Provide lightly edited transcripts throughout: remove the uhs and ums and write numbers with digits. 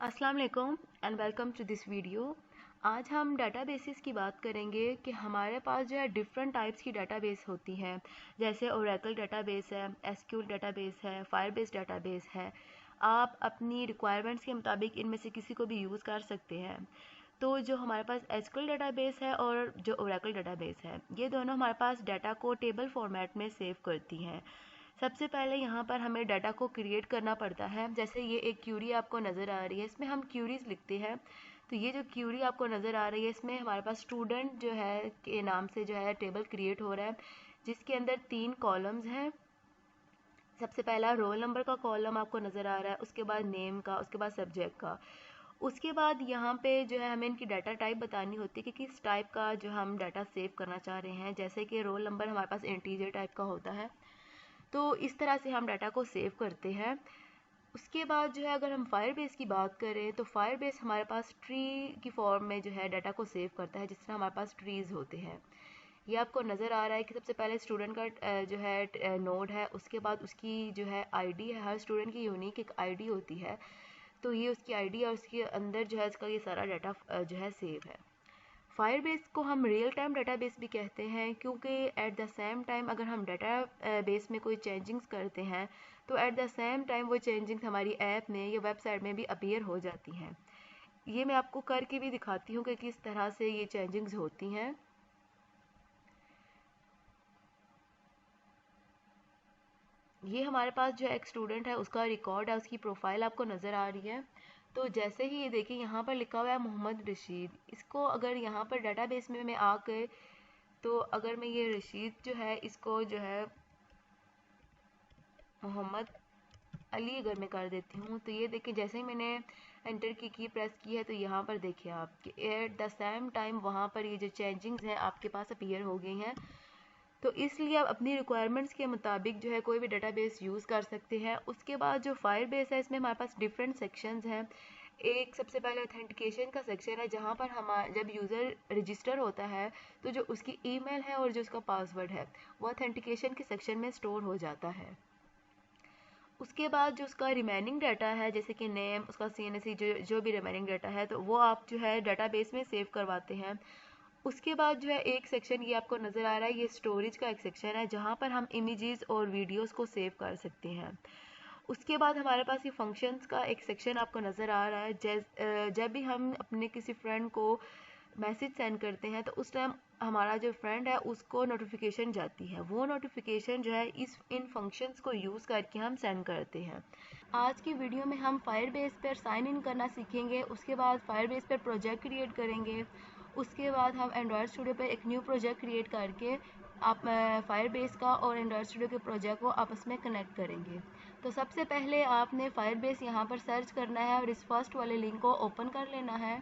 अस्सलाम वालेकुम and welcome to this video. आज हम डेटाबेसेस की बात करेंगे कि हमारे पास जो है डिफरेंट टाइप्स की डेटाबेस होती हैं, जैसे ओरेकल डेटाबेस है, एसक्यूएल डेटाबेस है, फायरबेस डेटाबेस है। आप अपनी रिक्वायरमेंट्स के मुताबिक इनमें से किसी को भी यूज़ कर सकते हैं। तो जो हमारे पास एसक्यूएल डेटाबेस है और जो ओरेकल डेटाबेस है, ये दोनों हमारे पास डाटा को टेबल फॉर्मेट में सेव करती हैं। सबसे पहले यहाँ पर हमें डाटा को क्रिएट करना पड़ता है। जैसे ये एक क्यूरी आपको नज़र आ रही है, इसमें हम क्यूरीज लिखते हैं। तो ये जो क्यूरी आपको नज़र आ रही है, इसमें हमारे पास स्टूडेंट जो है के नाम से जो है टेबल क्रिएट हो रहा है, जिसके अंदर 3 कॉलम्स हैं। सबसे पहला रोल नंबर का कॉलम आपको नज़र आ रहा है, उसके बाद नेम का, उसके बाद सब्जेक्ट का। उसके बाद यहाँ पे जो है हमें इनकी डाटा टाइप बतानी होती है कि किस टाइप का जो हम डाटा सेव करना चाह रहे हैं। जैसे कि रोल नंबर हमारे पास इंटीजर टाइप का होता है, तो इस तरह से हम डाटा को सेव करते हैं। उसके बाद जो है अगर हम फायरबेस की बात करें, तो फायरबेस हमारे पास ट्री की फॉर्म में जो है डाटा को सेव करता है, जिस तरह हमारे पास ट्रीज़ होते हैं। ये आपको नज़र आ रहा है कि सबसे पहले स्टूडेंट का जो है नोड है, उसके बाद उसकी जो है आईडी है। हर स्टूडेंट की यूनिक एक आईडी होती है, तो ये उसकी आईडी और उसके अंदर जो है इसका ये सारा डाटा जो है सेव है। फायरबेस को हम रियल टाइम डेटाबेस भी कहते हैं, क्योंकि एट द सेम टाइम अगर हम डाटा बेस में कोई चेंजिंग्स करते हैं, तो एट द सेम टाइम वो चेंजिंग्स हमारी ऐप में या वेबसाइट में भी अपीयर हो जाती हैं। ये मैं आपको करके भी दिखाती हूँ कि किस तरह से ये चेंजिंग्स होती हैं। ये हमारे पास जो एक स्टूडेंट है, उसका रिकॉर्ड है, उसकी प्रोफाइल आपको नज़र आ रही है। तो जैसे ही ये देखिए यहाँ पर लिखा हुआ है मोहम्मद रशीद, इसको अगर यहाँ पर डाटाबेस में मैं आकर, तो अगर मैं ये रशीद जो है इसको जो है मोहम्मद अली अगर मैं कर देती हूँ, तो ये देखिए जैसे ही मैंने एंटर की प्रेस की है, तो यहाँ पर देखिए आप कि एट द सेम टाइम वहाँ पर ये जो चेंजिंग्स हैं आपके पास अपीयर हो गई हैं। तो इसलिए आप अपनी रिक्वायरमेंट्स के मुताबिक जो है कोई भी डेटाबेस यूज़ कर सकते हैं। उसके बाद जो फायरबेस है, इसमें हमारे पास डिफरेंट सेक्शंस हैं। एक सबसे पहले ऑथेंटिकेशन का सेक्शन है, जहाँ पर हमारा जब यूज़र रजिस्टर होता है, तो जो उसकी ईमेल है और जो उसका पासवर्ड है, वो ऑथेंटिकेशन के सेक्शन में स्टोर हो जाता है। उसके बाद जो उसका रिमेनिंग डाटा है, जैसे कि नेम, उसका CNC, जो भी रिमेनिंग डाटा है, तो वो आप जो है डाटाबेस में सेव करवाते हैं। उसके बाद जो है एक सेक्शन ये आपको नज़र आ रहा है, ये स्टोरेज का एक सेक्शन है, जहाँ पर हम इमेजेस और वीडियोस को सेव कर सकते हैं। उसके बाद हमारे पास ये फंक्शंस का एक सेक्शन आपको नज़र आ रहा है। जब भी हम अपने किसी फ्रेंड को मैसेज सेंड करते हैं, तो उस टाइम हमारा जो फ्रेंड है उसको नोटिफिकेशन जाती है। वो नोटिफिकेशन जो है इन फंक्शंस को यूज़ करके हम सेंड करते हैं। आज की वीडियो में हम फायरबेस पर साइन इन करना सीखेंगे। उसके बाद फायरबेस पर प्रोजेक्ट क्रिएट करेंगे। उसके बाद हम एंड्रॉयड स्टूडियो पर एक न्यू प्रोजेक्ट क्रिएट करके आप फायरबेस का और एंड्रॉयड स्टूडियो के प्रोजेक्ट को आपस में कनेक्ट करेंगे। तो सबसे पहले आपने फायरबेस यहाँ पर सर्च करना है और इस फर्स्ट वाले लिंक को ओपन कर लेना है।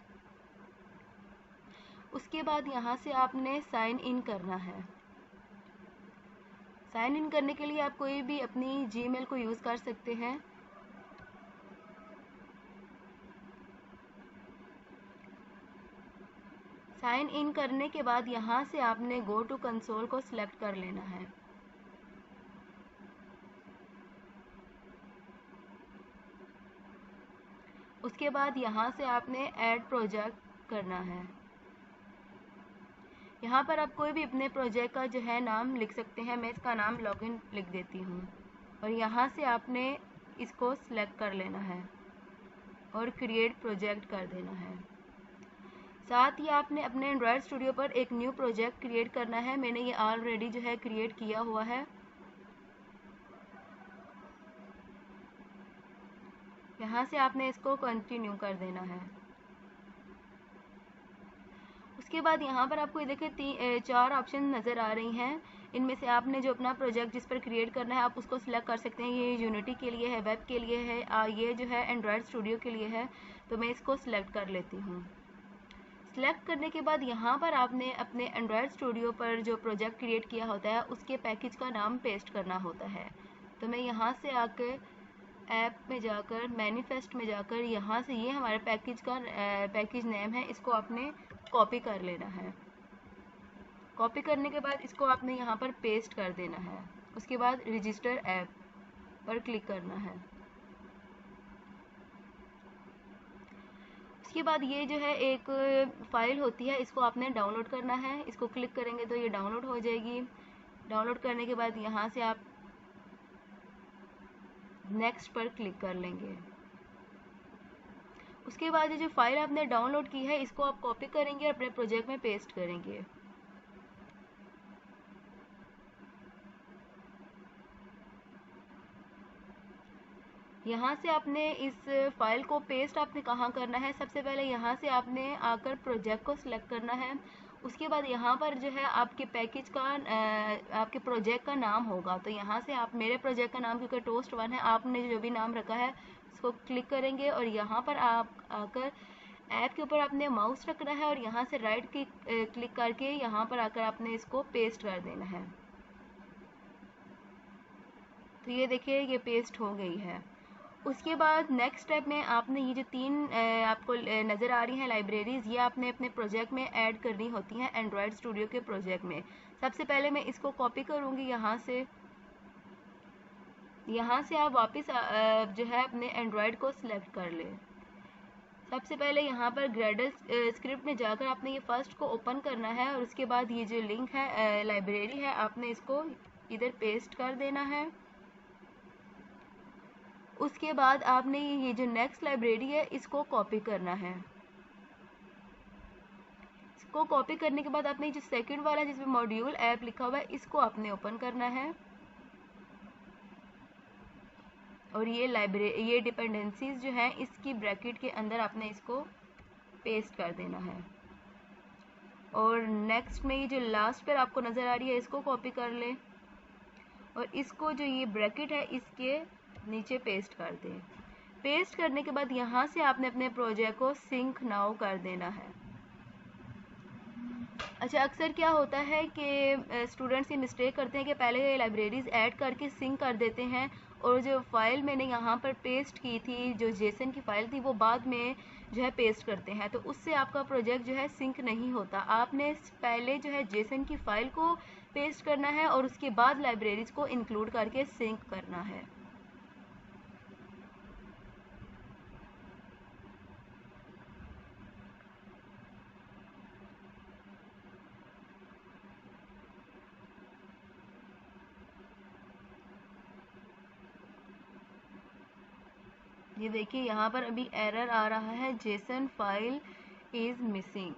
उसके बाद यहाँ से आपने साइन इन करना है। साइन इन करने के लिए आप कोई भी अपनी जीमेल को यूज़ कर सकते हैं। साइन इन करने के बाद यहाँ से आपने गो टू कंसोल को सिलेक्ट कर लेना है। उसके बाद यहाँ से आपने ऐड प्रोजेक्ट करना है। यहाँ पर आप कोई भी अपने प्रोजेक्ट का जो है नाम लिख सकते हैं। मैं इसका नाम लॉगिन लिख देती हूँ, और यहाँ से आपने इसको सिलेक्ट कर लेना है और क्रिएट प्रोजेक्ट कर देना है। साथ ही आपने अपने एंड्रॉयड स्टूडियो पर एक न्यू प्रोजेक्ट क्रिएट करना है। मैंने ये ऑलरेडी जो है क्रिएट किया हुआ है। यहाँ से आपने इसको कंटिन्यू कर देना है। उसके बाद यहाँ पर आपको देखिए 4 ऑप्शन नज़र आ रही हैं। इनमें से आपने जो अपना प्रोजेक्ट जिस पर क्रिएट करना है, आप उसको सिलेक्ट कर सकते हैं। ये यूनिटी के लिए है, वेब के लिए है, ये जो है एंड्रॉयड स्टूडियो के लिए है। तो मैं इसको सिलेक्ट कर लेती हूँ। सिलेक्ट करने के बाद यहाँ पर आपने अपने एंड्रॉयड स्टूडियो पर जो प्रोजेक्ट क्रिएट किया होता है, उसके पैकेज का नाम पेस्ट करना होता है। तो मैं यहाँ से आकर ऐप में जाकर, मैनिफेस्ट में जाकर, यहाँ से ये हमारे पैकेज का पैकेज नेम है, इसको आपने कॉपी कर लेना है। कॉपी करने के बाद इसको आपने यहाँ पर पेस्ट कर देना है। उसके बाद रजिस्टर ऐप पर क्लिक करना है। उसके बाद ये जो है एक फ़ाइल होती है, इसको आपने डाउनलोड करना है। इसको क्लिक करेंगे तो ये डाउनलोड हो जाएगी। डाउनलोड करने के बाद यहाँ से आप नेक्स्ट पर क्लिक कर लेंगे। उसके बाद ये जो फाइल आपने डाउनलोड की है इसको आप कॉपी करेंगे और अपने प्रोजेक्ट में पेस्ट करेंगे। यहाँ से आपने इस फाइल को पेस्ट आपने कहाँ करना है, सबसे पहले यहाँ से आपने आकर प्रोजेक्ट को सिलेक्ट करना है। उसके बाद यहाँ पर जो है आपके पैकेज का आपके प्रोजेक्ट का नाम होगा, तो यहाँ से आप, मेरे प्रोजेक्ट का नाम क्योंकि टोस्ट वन है, आपने जो भी नाम रखा है उसको क्लिक करेंगे और यहाँ पर आप आकर ऐप के ऊपर आपने माउस रखना है और यहाँ से राइट क्लिक करके यहाँ पर आकर आपने इसको पेस्ट कर देना है। तो ये देखिए ये पेस्ट हो गई है। उसके बाद नेक्स्ट स्टेप में आपने ये जो तीन आपको नज़र आ रही हैं लाइब्रेरीज़, ये आपने अपने प्रोजेक्ट में ऐड करनी होती हैं एंड्रॉयड स्टूडियो के प्रोजेक्ट में। सबसे पहले मैं इसको कॉपी करूँगी यहाँ से आप वापस जो है अपने एंड्रॉयड को सिलेक्ट कर लें। सबसे पहले यहाँ पर ग्रेडल स्क्रिप्ट में जाकर आपने ये फर्स्ट को ओपन करना है और उसके बाद ये जो लिंक है लाइब्रेरी है आपने इसको इधर पेस्ट कर देना है। उसके बाद आपने ये जो नेक्स्ट लाइब्रेरी है इसको कॉपी करना है। इसको कॉपी करने के बाद आपने जो सेकंड वाला जिसमें मॉड्यूल ऐप लिखा हुआ है इसको आपने ओपन करना है और ये डिपेंडेंसीज जो हैं इसकी ब्रैकेट के अंदर आपने इसको पेस्ट कर देना है। और नेक्स्ट में ये जो लास्ट पर आपको नज़र आ रही है इसको कॉपी कर ले और इसको जो ये ब्रैकेट है इसके नीचे पेस्ट कर दें। पेस्ट करने के बाद यहाँ से आपने अपने प्रोजेक्ट को सिंक नाउ कर देना है। अच्छा, अक्सर क्या होता है कि स्टूडेंट्स ये मिस्टेक करते हैं कि पहले लाइब्रेरीज़ ऐड करके सिंक कर देते हैं और जो फाइल मैंने यहाँ पर पेस्ट की थी, जो जेसन की फ़ाइल थी, वो बाद में जो है पेस्ट करते हैं, तो उससे आपका प्रोजेक्ट जो है सिंक नहीं होता। आपने पहले जो है जेसन की फ़ाइल को पेस्ट करना है और उसके बाद लाइब्रेरीज़ को इंक्लूड करके सिंक करना है। ये देखिए यहाँ पर अभी एरर आ रहा है, जेसन फाइल इज़ मिसिंग।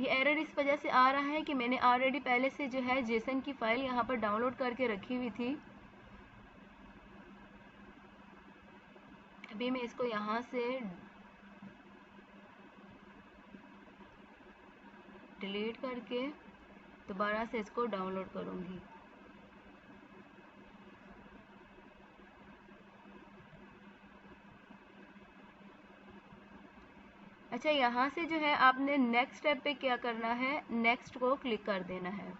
ये एरर इस वजह से आ रहा है कि मैंने ऑलरेडी पहले से जो है जेसन की फ़ाइल यहाँ पर डाउनलोड करके रखी हुई थी। अभी मैं इसको यहाँ से डिलीट करके दोबारा से इसको डाउनलोड करूँगी। अच्छा, यहाँ से जो है आपने नेक्स्ट स्टेप पे क्या करना है, नेक्स्ट को क्लिक कर देना है।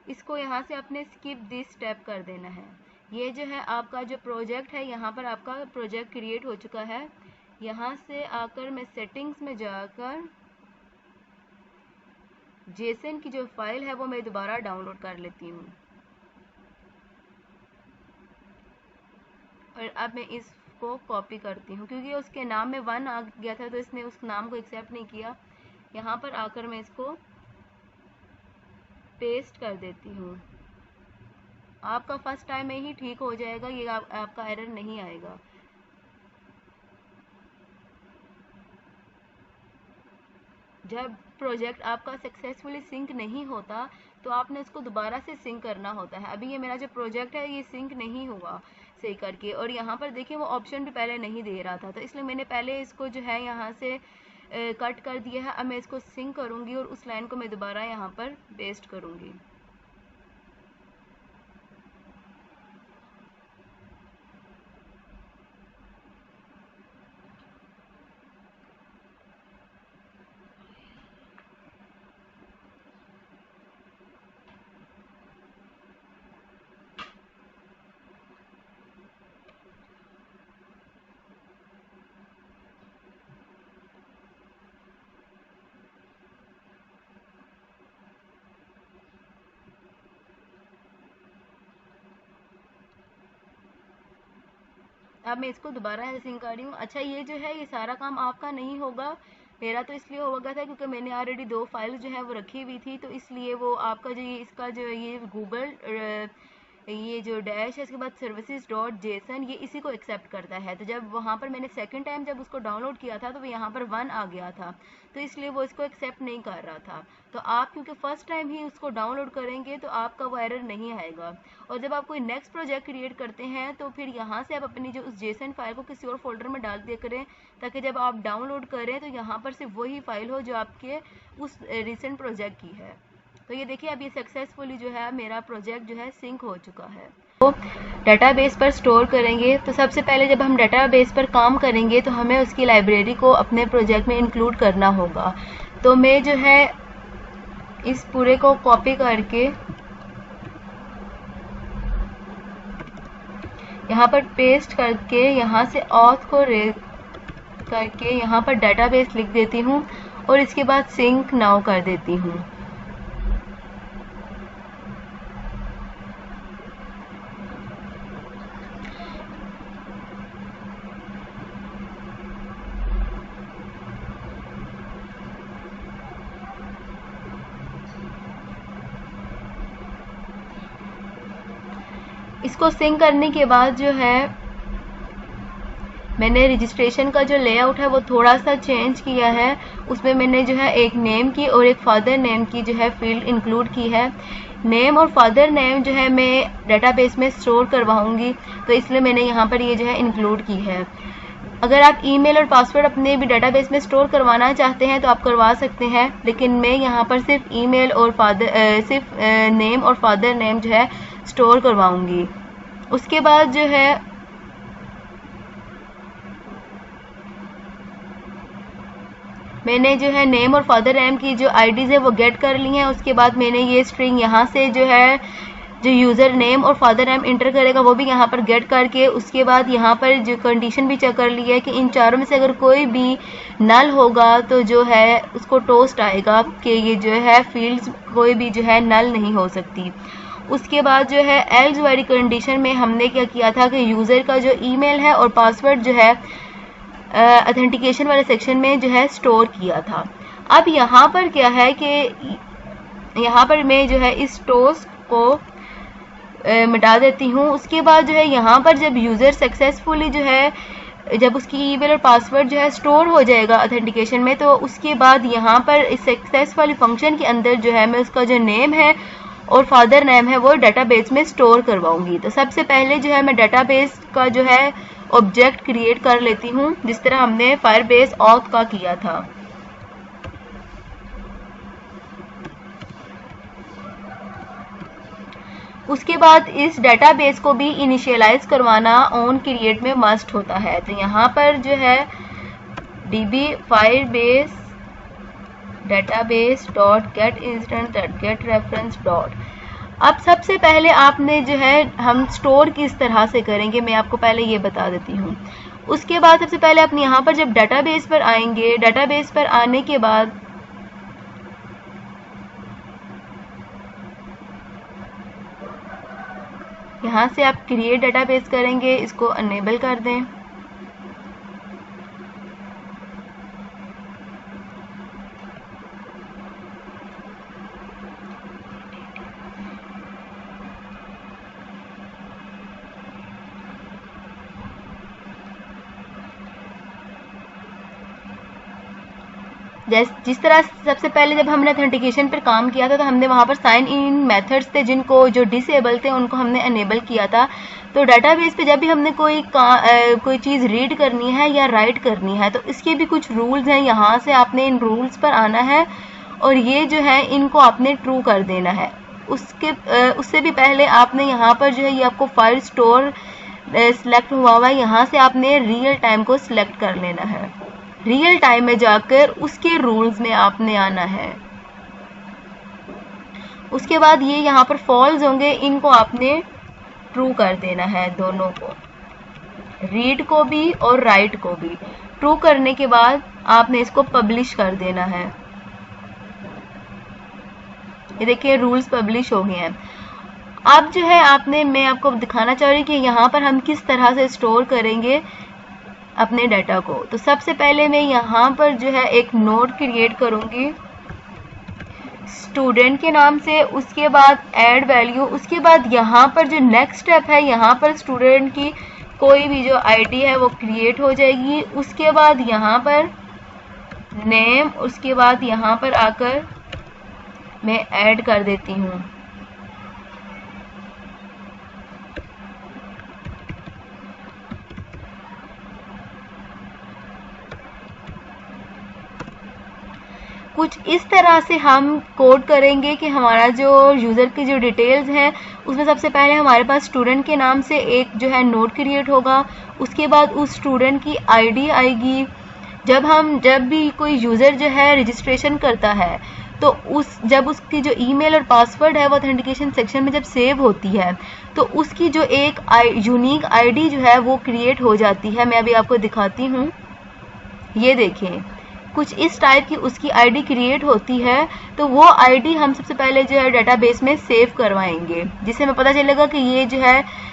इसको यहाँ से आपने स्किप दिस स्टेप कर देना है। ये जो है आपका जो प्रोजेक्ट है, यहाँ पर आपका प्रोजेक्ट क्रिएट हो चुका है। यहाँ से आकर मैं सेटिंग्स में जाकर जेसन की जो फाइल है वो मैं दोबारा डाउनलोड कर लेती हूँ और अब मैं इसको कॉपी करती हूँ क्योंकि उसके नाम में 1 आ गया था तो इसने उस नाम को एक्सेप्ट नहीं किया। यहाँ पर आकर मैं इसको पेस्ट कर देती हूँ। आपका फर्स्ट टाइम में ही ठीक हो जाएगा, ये आपका एरर नहीं आएगा। जब प्रोजेक्ट आपका सक्सेसफुली सिंक नहीं होता तो आपने इसको दोबारा से सिंक करना होता है। अभी ये मेरा जो प्रोजेक्ट है ये सिंक नहीं हुआ सही करके और यहाँ पर देखिए वो ऑप्शन भी पहले नहीं दे रहा था, तो इसलिए मैंने पहले इसको जो है यहाँ से कट कर दिया है। अब मैं इसको सिंक करूँगी और उस लाइन को मैं दोबारा यहाँ पर पेस्ट करूँगी। अब मैं इसको दोबारा सिंक कर रही हूँ। अच्छा, ये जो है ये सारा काम आपका नहीं होगा, मेरा तो इसलिए हो गया था क्योंकि मैंने ऑलरेडी 2 फाइल जो है वो रखी हुई थी, तो इसलिए वो आपका जो ये इसका जो ये गूगल ये जो डैश है इसके बाद सर्विसेज डॉट जेसन ये इसी को एक्सेप्ट करता है। तो जब वहाँ पर मैंने सेकंड टाइम जब उसको डाउनलोड किया था तो वो यहाँ पर 1 आ गया था, तो इसलिए वो इसको एक्सेप्ट नहीं कर रहा था। तो आप क्योंकि फर्स्ट टाइम ही उसको डाउनलोड करेंगे तो आपका वो एरर नहीं आएगा। और जब आप कोई नेक्स्ट प्रोजेक्ट क्रिएट करते हैं तो फिर यहाँ से आप अपनी जो उस जेसन फाइल को किसी और फोल्डर में डाल दिया करें, ताकि जब आप डाउनलोड करें तो यहाँ पर सिर्फ वही फाइल हो जो आपके उस रिसेंट प्रोजेक्ट की है। तो ये देखिए अब ये सक्सेसफुली जो है मेरा प्रोजेक्ट जो है सिंक हो चुका है। तो डेटाबेस पर स्टोर करेंगे तो सबसे पहले जब हम डेटाबेस पर काम करेंगे तो हमें उसकी लाइब्रेरी को अपने प्रोजेक्ट में इंक्लूड करना होगा। तो मैं जो है इस पूरे को कॉपी करके यहाँ पर पेस्ट करके यहाँ से ऑथ को करके यहाँ पर डेटाबेस लिख देती हूँ और इसके बाद सिंक नाउ कर देती हूँ। इसको सिंक करने के बाद जो है मैंने रजिस्ट्रेशन का जो लेआउट है वो थोड़ा सा चेंज किया है। उसमें मैंने जो है एक नेम की और एक फादर नेम की जो है फील्ड इंक्लूड की है। नेम और फादर नेम जो है मैं डेटाबेस में स्टोर करवाऊंगी, तो इसलिए मैंने यहाँ पर ये जो है इंक्लूड की है। अगर आप ईमेल और पासवर्ड अपने भी डेटाबेस में स्टोर करवाना चाहते हैं तो आप करवा सकते हैं, लेकिन मैं यहाँ पर सिर्फ ईमेल और सिर्फ नेम और फादर नेम जो है स्टोर करवाऊंगी। उसके बाद जो है मैंने जो है नेम और फादर नेम की जो आईडीज है वो गेट कर ली हैं। उसके बाद मैंने ये स्ट्रिंग यहाँ से जो है जो यूज़र नेम और फादर नेम इंटर करेगा वो भी यहाँ पर गेट करके उसके बाद यहाँ पर जो कंडीशन भी चेक कर ली है कि इन चारों में से अगर कोई भी नल होगा तो जो है उसको टोस्ट आएगा कि ये जो है फील्ड्स कोई भी जो है नल नहीं हो सकती। उसके बाद जो है एल्स वाली कंडीशन में हमने क्या किया था कि यूज़र का जो ईमेल है और पासवर्ड जो है ऑथेंटिकेशन वाले सेक्शन में जो है स्टोर किया था। अब यहाँ पर क्या है कि यहाँ पर मैं जो है इस टोस्ट को मिटा देती हूँ। उसके बाद जो है यहाँ पर जब यूज़र सक्सेसफुली जो है जब उसकी ईमेल और पासवर्ड जो है स्टोर हो जाएगा ऑथेंटिकेशन में, तो उसके बाद यहाँ पर इस सक्सेस वाली फंक्शन के अंदर जो है मैं उसका जो नेम है और फादर नेम है वो डेटाबेस में स्टोर करवाऊंगी। तो सबसे पहले जो है मैं डेटाबेस का जो है ऑब्जेक्ट क्रिएट कर लेती हूँ जिस तरह हमने फायरबेस ऑथ का किया था। उसके बाद इस डेटाबेस को भी इनिशियलाइज करवाना ऑन क्रिएट में मस्ट होता है। तो यहाँ पर जो है db firebase database dot gate instance dot get reference dot. अब सबसे पहले आपने जो है हम स्टोर किस तरह से करेंगे मैं आपको पहले ये बता देती हूँ। उसके बाद सबसे पहले अपने यहाँ पर जब डेटाबेस पर आएंगे, डेटाबेस पर आने के बाद यहाँ से आप क्रिएट डेटाबेस करेंगे, इसको अनेबल कर दें। जिस तरह सबसे पहले जब हमने ऑथेंटिकेशन पर काम किया था तो हमने वहाँ पर साइन इन मेथड्स थे जिनको जो डिसेबल थे उनको हमने अनेबल किया था। तो डेटाबेस पे जब भी हमने कोई चीज़ रीड करनी है या राइट करनी है तो इसके भी कुछ रूल्स हैं। यहाँ से आपने इन रूल्स पर आना है और ये जो है इनको आपने ट्रू कर देना है। उससे भी पहले आपने यहाँ पर जो है ये आपको फाइल स्टोर सिलेक्ट हुआ है, यहाँ से आपने रियल टाइम को सिलेक्ट कर लेना है। रियल टाइम में जाकर उसके रूल्स में आपने आना है। उसके बाद ये यहाँ पर फॉल्स होंगे, इनको आपने ट्रू कर देना है, दोनों को, रीड को भी और राइट को भी। ट्रू करने के बाद आपने इसको पब्लिश कर देना है। ये देखिए रूल्स पब्लिश हो गए हैं। अब जो है मैं आपको दिखाना चाह रही हूँ कि यहाँ पर हम किस तरह से स्टोर करेंगे अपने डाटा को। तो सबसे पहले मैं यहाँ पर जो है एक नोड क्रिएट करूँगी स्टूडेंट के नाम से, उसके बाद ऐड वैल्यू, उसके बाद यहाँ पर जो नेक्स्ट स्टेप है यहाँ पर स्टूडेंट की कोई भी जो आईडी है वो क्रिएट हो जाएगी। उसके बाद यहाँ पर नेम, उसके बाद यहाँ पर आकर मैं ऐड कर देती हूँ। कुछ इस तरह से हम कोड करेंगे कि हमारा जो यूज़र की जो डिटेल्स हैं उसमें सबसे पहले हमारे पास स्टूडेंट के नाम से एक जो है नोड क्रिएट होगा। उसके बाद उस स्टूडेंट की आईडी आएगी। जब भी कोई यूज़र जो है रजिस्ट्रेशन करता है तो जब उसकी जो ईमेल और पासवर्ड है वो ऑथेंटिकेशन सेक्शन में जब सेव होती है तो उसकी जो एक यूनिक आईडी जो है वो क्रिएट हो जाती है। मैं अभी आपको दिखाती हूँ, ये देखें, कुछ इस टाइप की उसकी आईडी क्रिएट होती है। तो वो आईडी हम सबसे पहले जो है डेटाबेस में सेव करवाएंगे, जिससे हमें पता चलेगा कि ये जो है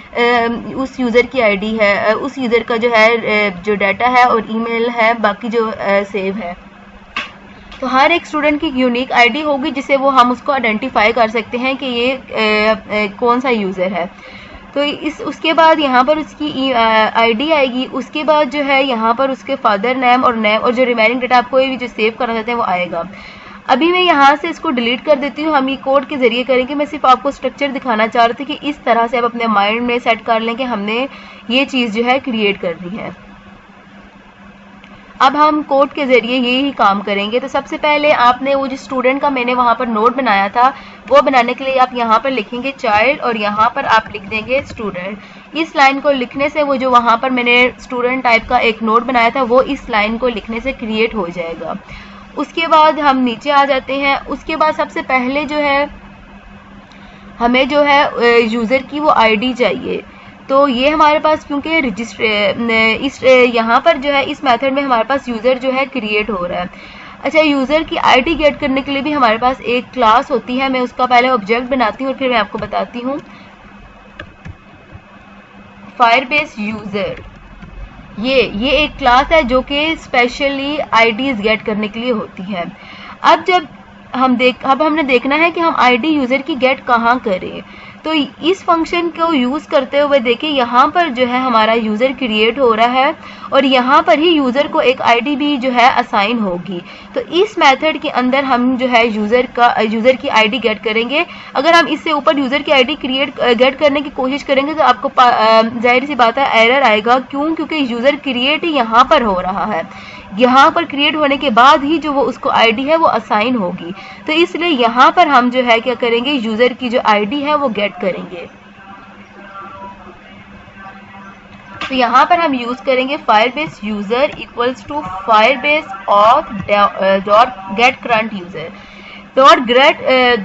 उस यूज़र की आईडी है, उस यूज़र का जो है जो डाटा है और ईमेल है बाकी जो सेव है। तो हर एक स्टूडेंट की यूनिक आईडी होगी जिससे वो हम उसको आइडेंटिफाई कर सकते हैं कि ये कौन सा यूज़र है। तो उसके बाद यहाँ पर उसकी आईडी आएगी। उसके बाद जो है यहाँ पर उसके फादर नेम और जो रिमेनिंग डेटा आप कोई भी जो सेव करना चाहते हैं वो आएगा। अभी मैं यहाँ से इसको डिलीट कर देती हूँ, हम ये कोड के ज़रिए करेंगे। मैं सिर्फ आपको स्ट्रक्चर दिखाना चाह रही थी कि इस तरह से आप अपने माइंड में सेट कर लें कि हमने ये चीज़ जो है क्रिएट करनी है। अब हम कोड के ज़रिए यही काम करेंगे। तो सबसे पहले आपने वो जो स्टूडेंट का मैंने वहाँ पर नोट बनाया था वो बनाने के लिए आप यहाँ पर लिखेंगे चाइल्ड और यहाँ पर आप लिख देंगे स्टूडेंट। इस लाइन को लिखने से वो जो वहाँ पर मैंने स्टूडेंट टाइप का एक नोट बनाया था वो इस लाइन को लिखने से क्रिएट हो जाएगा। उसके बाद हम नीचे आ जाते हैं। उसके बाद सबसे पहले जो है हमें जो है यूज़र की वो आईडी चाहिए। तो ये हमारे पास क्योंकि यहाँ पर जो है इस मेथड में हमारे पास यूज़र जो है क्रिएट हो रहा है। अच्छा, यूज़र की आईडी गेट करने के लिए भी हमारे पास एक क्लास होती है। मैं उसका पहले ऑब्जेक्ट बनाती हूँ और फिर मैं आपको बताती हूँ। फायरबेस यूज़र, ये एक क्लास है जो कि स्पेशली आईडीज गेट करने के लिए होती है। अब हमने देखना है कि हम आईडी यूज़र की गेट कहाँ करें। तो इस फंक्शन को यूज़ करते हुए देखिए यहाँ पर जो है हमारा यूज़र क्रिएट हो रहा है और यहाँ पर ही यूज़र को एक आईडी भी जो है असाइन होगी। तो इस मेथड के अंदर हम जो है यूज़र की आईडी गेट करेंगे। अगर हम इससे ऊपर यूज़र की आईडी गेट करने की कोशिश करेंगे तो आपको जाहिर सी बात है एरर आएगा। क्यों? क्योंकि यूज़र क्रिएट ही यहाँ पर हो रहा है। यहाँ पर क्रिएट होने के बाद ही जो वो उसको आईडी है वो असाइन होगी। तो इसलिए यहाँ पर हम जो है क्या करेंगे, यूज़र की जो आईडी है वो गेट करेंगे। तो यहाँ पर हम यूज़ करेंगे Firebase user equals to Firebase of dot get current user. Dot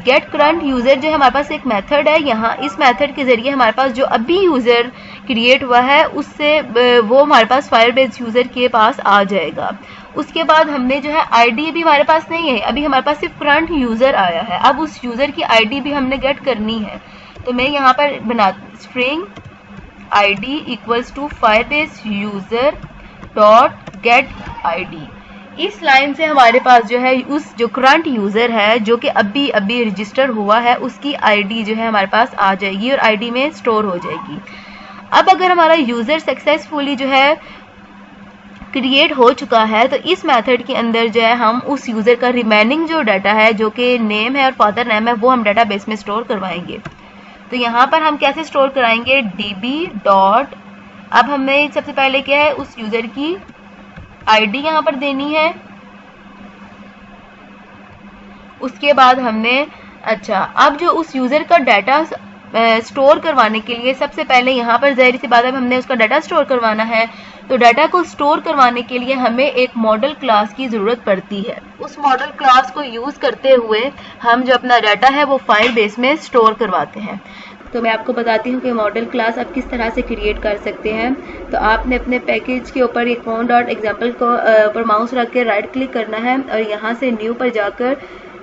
get current user जो है हमारे पास एक मेथड है। यहाँ इस मेथड के ज़रिए हमारे पास जो अभी यूज़र क्रिएट हुआ है उससे वो हमारे पास फायरबेस यूज़र के पास आ जाएगा। उसके बाद हमने जो है आईडी भी हमारे पास नहीं है, अभी हमारे पास सिर्फ करंट यूज़र आया है। अब उस यूज़र की आईडी भी हमने गेट करनी है। तो मैं यहाँ पर string ID equals to Firebase user dot get ID. इस लाइन से हमारे पास जो है उस जो करंट यूज़र है जो कि अभी रजिस्टर हुआ है उसकी आईडी जो है हमारे पास आ जाएगी और आईडी में स्टोर हो जाएगी। अब अगर हमारा यूज़र सक्सेसफुली जो है क्रिएट हो चुका है तो इस मेथड के अंदर जो है हम उस यूज़र का रिमेनिंग जो डाटा है जो कि नेम है और फादर नेम है वो हम डाटाबेस में स्टोर करवाएंगे। तो यहाँ पर हम कैसे स्टोर कराएंगे, db डॉट, अब हमें सबसे पहले क्या है उस यूज़र की आईडी यहाँ पर देनी है। उसके बाद हमने अब जो उस यूज़र का डाटा स्टोर करवाने के लिए सबसे पहले यहाँ पर ज़ाहिर सी बात है हमने उसका डाटा स्टोर करवाना है। तो डाटा को स्टोर करवाने के लिए हमें एक मॉडल क्लास की ज़रूरत पड़ती है। उस मॉडल क्लास को यूज़ करते हुए हम जो अपना डाटा है वो फायरबेस में स्टोर करवाते हैं। तो मैं आपको बताती हूँ कि मॉडल क्लास आप किस तरह से क्रिएट कर सकते हैं। तो आपने अपने पैकेज के ऊपर एक फोन डॉट एग्जाम्पल को ऊपर माउस रख के राइट क्लिक करना है और यहाँ से न्यू पर जाकर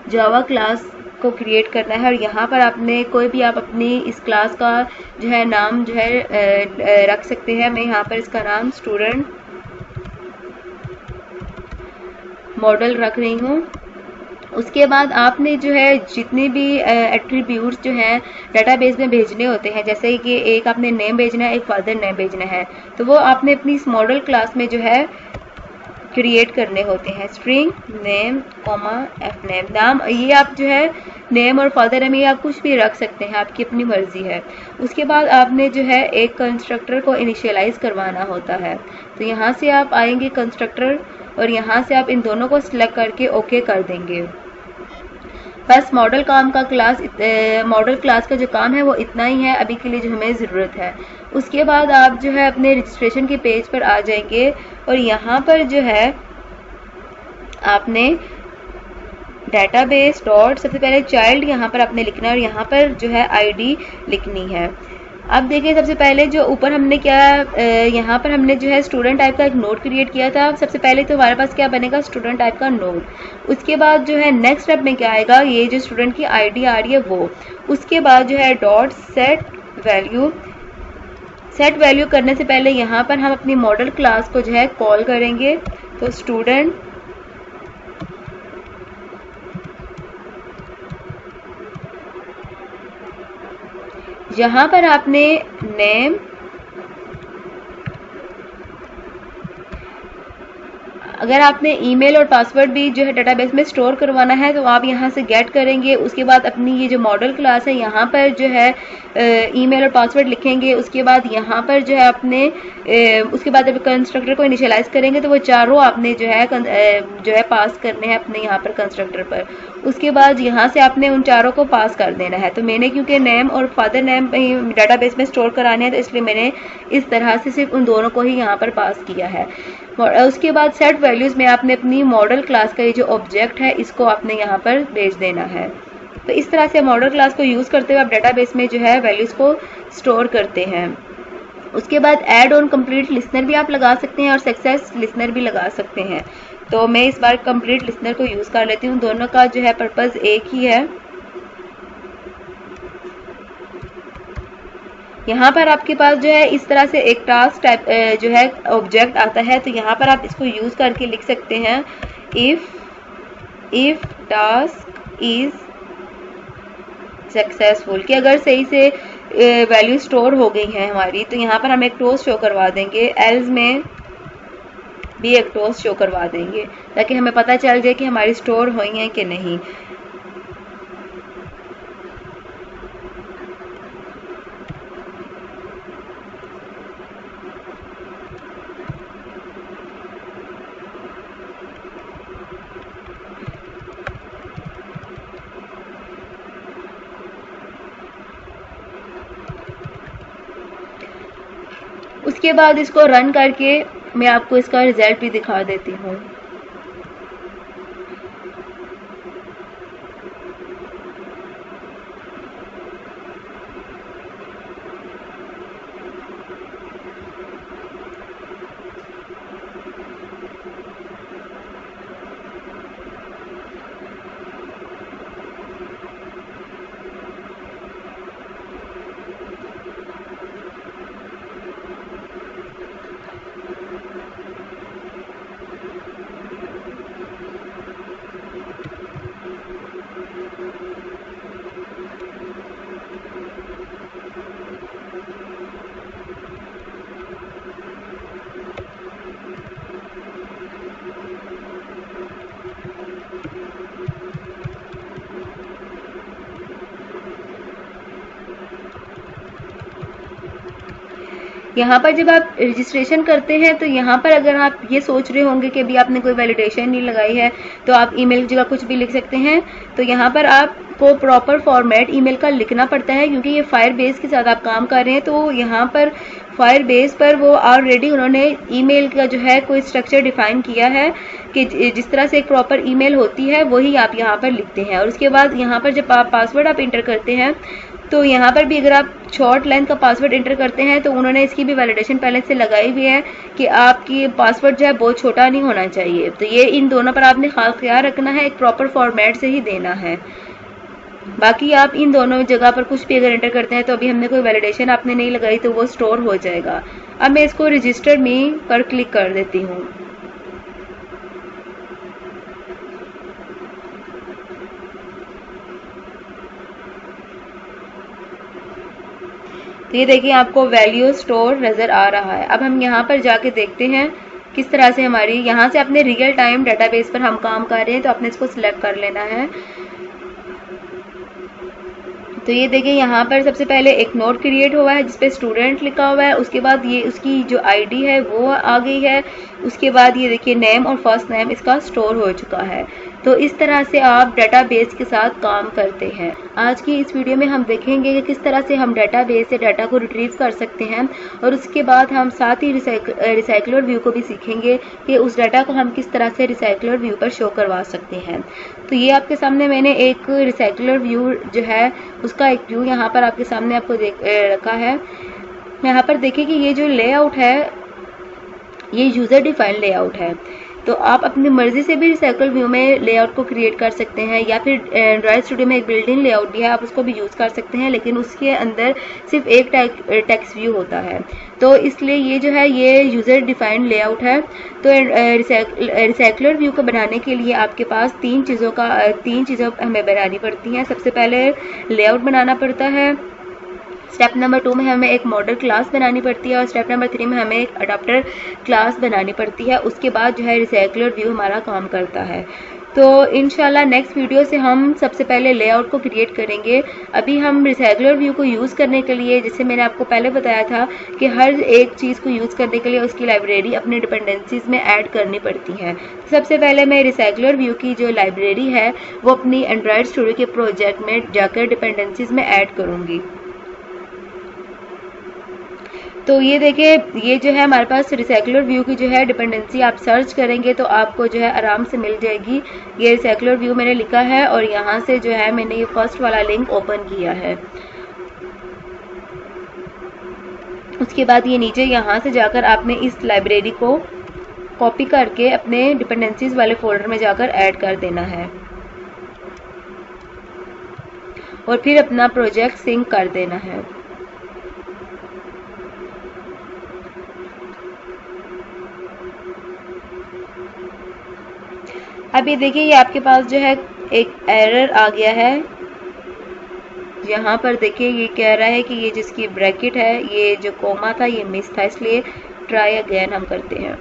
जावा क्लास को क्रिएट करना है। और यहाँ पर आपने कोई भी आप अपनी इस क्लास का जो है नाम जो है रख सकते हैं। मैं यहाँ पर इसका नाम स्टूडेंट मॉडल रख रही हूँ। उसके बाद आपने जो है जितने भी एट्रीब्यूट्स जो हैं डेटाबेस में भेजने होते हैं, जैसे कि एक आपने नेम भेजना है, एक फादर नेम भेजना है, तो वो आपने अपनी इस मॉडल क्लास में जो है क्रिएट करने होते हैं। String name comma F name, नाम ये आप जो है नेम और फादर नेम ये आप कुछ भी रख सकते हैं, आपकी अपनी मर्जी है। उसके बाद आपने जो है एक कंस्ट्रक्टर को इनिशियलाइज करवाना होता है। तो यहाँ से आप आएंगे कंस्ट्रक्टर और यहाँ से आप इन दोनों को सिलेक्ट करके ओके कर देंगे। बस मॉडल क्लास का जो काम है वो इतना ही है अभी के लिए जो हमें ज़रूरत है। उसके बाद आप जो है अपने रजिस्ट्रेशन के पेज पर आ जाएंगे और यहाँ पर जो है आपने डेटाबेस डॉट सबसे पहले चाइल्ड यहाँ पर आपने लिखना है और यहाँ पर जो है आईडी लिखनी है। अब देखिए सबसे पहले जो ऊपर हमने क्या यहाँ पर हमने जो है स्टूडेंट टाइप का एक नोड क्रिएट किया था। सबसे पहले तो हमारे पास क्या बनेगा, स्टूडेंट टाइप का नोड। उसके बाद जो है नेक्स्ट स्टेप में क्या आएगा, ये जो स्टूडेंट की आईडी आ रही है वो। उसके बाद जो है डॉट सेट वैल्यू करने से पहले यहाँ पर हम अपनी मॉडल क्लास को जो है कॉल करेंगे। तो स्टूडेंट यहाँ पर आपने नेम अगर आपने ईमेल और पासवर्ड भी जो है डेटाबेस में स्टोर करवाना है तो आप यहाँ से गेट करेंगे। उसके बाद अपनी ये जो मॉडल क्लास है यहाँ पर जो है ईमेल और पासवर्ड लिखेंगे। उसके बाद यहाँ पर जो है अपने उसके बाद जब कंस्ट्रक्टर को इनिशियलाइज करेंगे तो वो चारों आपने जो है पास करने हैं अपने यहाँ पर कंस्ट्रक्टर पर। उसके बाद यहाँ से आपने उन चारों को पास कर देना है। तो मैंने क्योंकि नेम और फादर नेम डेटाबेस में स्टोर कराने हैं तो इसलिए मैंने इस तरह से सिर्फ उन दोनों को ही यहाँ पर पास किया है। उसके बाद सेट वैल्यूज में आपने अपनी मॉडल क्लास का ये जो ऑब्जेक्ट है इसको आपने यहाँ पर भेज देना है। तो इस तरह से मॉडल क्लास को यूज़ करते हुए आप डेटाबेस में जो है वैल्यूज़ को स्टोर करते हैं। उसके बाद ऐड ऑन कंप्लीट लिसनर भी आप लगा सकते हैं और सक्सेस लिसनर भी लगा सकते हैं। तो मैं इस बार कंप्लीट लिसनर को यूज़ कर लेती हूँ। दोनों का जो है पर्पज़ एक ही है। यहाँ पर आपके पास जो है इस तरह से एक टास्क टाइप जो है ऑब्जेक्ट आता है। तो यहाँ पर आप इसको यूज़ करके लिख सकते हैं इफ टास्क इज सक्सेसफुल, कि अगर सही से वैल्यू स्टोर हो गई है हमारी तो यहाँ पर हम एक टोस्ट शो करवा देंगे। एल्स में भी एक टोस्ट शो करवा देंगे ताकि हमें पता चल जाए कि हमारी स्टोर हुई हैं कि नहीं। उसके बाद इसको रन करके मैं आपको इसका रिजल्ट भी दिखा देती हूँ। यहाँ पर जब आप रजिस्ट्रेशन करते हैं तो यहाँ पर अगर आप ये सोच रहे होंगे कि अभी आपने कोई वैलिडेशन नहीं लगाई है तो आप ईमेल की जगह कुछ भी लिख सकते हैं। तो यहाँ पर आपको प्रॉपर फॉर्मेट ईमेल का लिखना पड़ता है क्योंकि ये फायरबेस के साथ आप काम कर रहे हैं। तो यहाँ पर फायरबेस पर वो ऑलरेडी उन्होंने ईमेल का जो है कोई स्ट्रक्चर डिफाइन किया है कि जिस तरह से एक प्रॉपर ईमेल होती है वही आप यहाँ पर लिखते हैं। और उसके बाद यहाँ पर जब आप पासवर्ड आप इंटर करते हैं तो यहाँ पर भी अगर आप शॉर्ट लेंथ का पासवर्ड इंटर करते हैं तो उन्होंने इसकी भी वैलिडेशन पहले से लगाई हुई है कि आपकी पासवर्ड जो है बहुत छोटा नहीं होना चाहिए। तो ये इन दोनों पर आपने खास ख्याल रखना है, एक प्रॉपर फॉर्मेट से ही देना है। बाकी आप इन दोनों जगह पर कुछ भी अगर एंटर करते हैं तो अभी हमने कोई वैलिडेशन आपने नहीं लगाई तो वो स्टोर हो जाएगा। अब मैं इसको रजिस्टर मी पर क्लिक कर देती हूँ। तो ये देखिए आपको वैल्यू स्टोर नज़र आ रहा है। अब हम यहाँ पर जाके देखते हैं किस तरह से हमारी यहाँ से अपने रियल टाइम डेटाबेस पर हम काम कर रहे हैं, तो आपने इसको सिलेक्ट कर लेना है। तो ये देखिए यहाँ पर सबसे पहले एक नोट क्रिएट हुआ है जिसपे स्टूडेंट लिखा हुआ है, उसके बाद ये उसकी जो आईडी है वो आ गई है, उसके बाद ये देखिए नेम और फर्स्ट नेम इसका स्टोर हो चुका है। तो इस तरह से आप डेटाबेस के साथ काम करते हैं। आज की इस वीडियो में हम देखेंगे कि किस तरह से हम डेटाबेस से डाटा को रिट्रीव कर सकते हैं, और उसके बाद हम साथ ही रिसाइकलर व्यू को भी सीखेंगे कि उस डाटा को हम किस तरह से रिसाइकलर व्यू पर शो करवा सकते हैं। तो ये आपके सामने मैंने एक रिसाइकलर व्यू जो है उसका एक व्यू यहाँ पर आपके सामने आपको रखा है। यहाँ पर देखिए कि ये जो लेआउट है ये यूज़र डिफाइंड लेआउट है। तो आप अपनी मर्जी से भी रिसाइकल व्यू में लेआउट को क्रिएट कर सकते हैं, या फिर एंड्रॉइड स्टूडियो में एक बिल्डिंग लेआउट भी है, आप उसको भी यूज़ कर सकते हैं, लेकिन उसके अंदर सिर्फ एक टेक्स्ट व्यू होता है। तो इसलिए ये जो है ये यूज़र डिफाइंड लेआउट है। तो रिसाइकलर व्यू को बनाने के लिए आपके पास तीन चीज़ों हमें बनानी पड़ती हैं। सबसे पहले लेआउट बनाना पड़ता है, स्टेप नंबर 2 में हमें एक मॉडल क्लास बनानी पड़ती है, और स्टेप नंबर 3 में हमें एक अडाप्टर क्लास बनानी पड़ती है। उसके बाद जो है रिसाइकलर व्यू हमारा काम करता है। तो इंशाल्लाह नेक्स्ट वीडियो से हम सबसे पहले लेआउट को क्रिएट करेंगे। अभी हम रिसाइकलर व्यू को यूज़ करने के लिए, जैसे मैंने आपको पहले बताया था कि हर एक चीज़ को यूज़ करने के लिए उसकी लाइब्रेरी अपने डिपेंडेंसीज में ऐड करनी पड़ती है। सबसे पहले मैं रिसाइकलर व्यू की जो लाइब्रेरी है वो अपनी एंड्रॉयड स्टूडियो के प्रोजेक्ट में जाकर डिपेंडेंसीज में ऐड करूँगी। तो ये देखिए ये जो है हमारे पास रिसाइकलर व्यू की जो है डिपेंडेंसी आप सर्च करेंगे तो आपको जो है आराम से मिल जाएगी। ये रिसाइकलर व्यू मैंने लिखा है और यहाँ से जो है मैंने ये फर्स्ट वाला लिंक ओपन किया है। उसके बाद ये नीचे यहाँ से जाकर आपने इस लाइब्रेरी को कॉपी करके अपने डिपेंडेंसीज वाले फोल्डर में जाकर ऐड कर देना है, और फिर अपना प्रोजेक्ट सिंक कर देना है। अब ये देखिए ये आपके पास जो है एक एरर आ गया है। यहाँ पर देखिए ये कह रहा है कि ये जिसकी ब्रैकेट है ये जो कोमा था ये मिस था, इसलिए ट्राई अगेन हम करते हैं।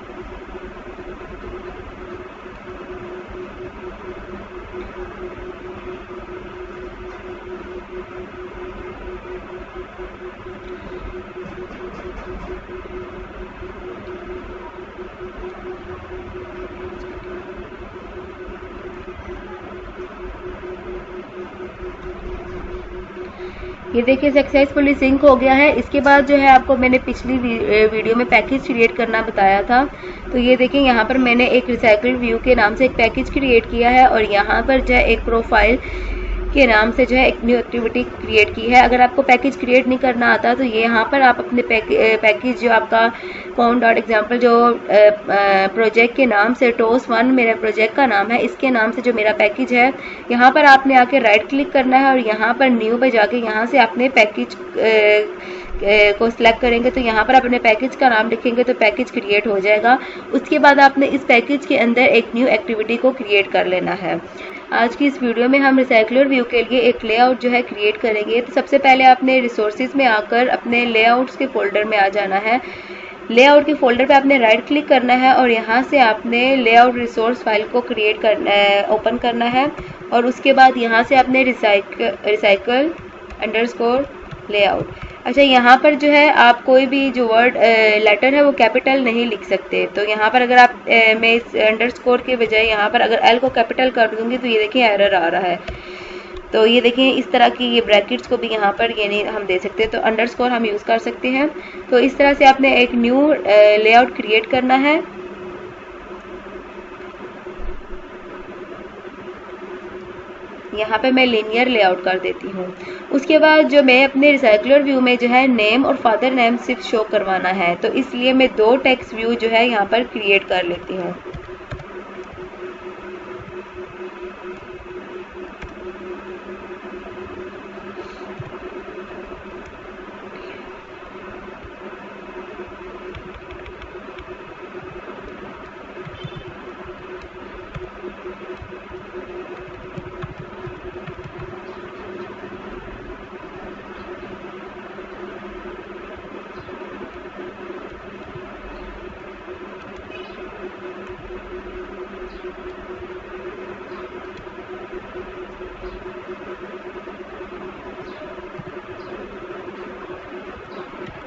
ये देखिए सक्सेसफुली सिंक हो गया है। इसके बाद जो है आपको मैंने पिछली वीडियो में पैकेज क्रिएट करना बताया था। तो ये देखिए यहाँ पर मैंने एक रिसाइकल व्यू के नाम से एक पैकेज क्रिएट किया है, और यहाँ पर जो है एक प्रोफाइल के नाम से जो है एक न्यू एक्टिविटी क्रिएट की है। अगर आपको पैकेज क्रिएट नहीं करना आता तो ये यहाँ पर आप अपने पैकेज जो आपका count.example जो प्रोजेक्ट के नाम से TOS1 मेरा प्रोजेक्ट का नाम है, इसके नाम से जो मेरा पैकेज है यहाँ पर आपने आके राइट क्लिक करना है, और यहाँ पर न्यू पे जाके यहाँ से आपने पैकेज को सिलेक्ट करेंगे। तो यहाँ पर आप अपने पैकेज का नाम लिखेंगे तो पैकेज क्रिएट हो जाएगा। उसके बाद आपने इस पैकेज के अंदर एक न्यू एक्टिविटी को क्रिएट कर लेना है। आज की इस वीडियो में हम रिसाइकलर व्यू के लिए एक लेआउट जो है क्रिएट करेंगे। तो सबसे पहले आपने रिसोर्सेज में आकर अपने लेआउट्स के फोल्डर में आ जाना है। लेआउट के फोल्डर पे आपने राइट क्लिक करना है, और यहाँ से आपने लेआउट रिसोर्स फाइल को क्रिएट करना है, ओपन करना है, और उसके बाद यहाँ से आपने रिसाइकल अंडरस्कोर लेआउट। अच्छा यहाँ पर जो है आप कोई भी जो वर्ड लेटर है वो कैपिटल नहीं लिख सकते। तो यहाँ पर अगर आप मैं इस अंडरस्कोर के बजाय यहाँ पर अगर एल को कैपिटल कर दूंगी तो ये देखिए एरर आ रहा है। तो ये देखिए इस तरह की ये ब्रैकेट्स को भी यहाँ पर ये नहीं हम दे सकते, तो अंडरस्कोर हम यूज़ कर सकते हैं। तो इस तरह से आपने एक न्यू लेआउट क्रिएट करना है। यहाँ पे मैं लीनियर लेआउट कर देती हूँ। उसके बाद जो मैं अपने रिसाइकलर व्यू में जो है नेम और फादर नेम सिर्फ शो करवाना है, तो इसलिए मैं 2 टेक्स्ट व्यू जो है यहाँ पर क्रिएट कर लेती हूँ।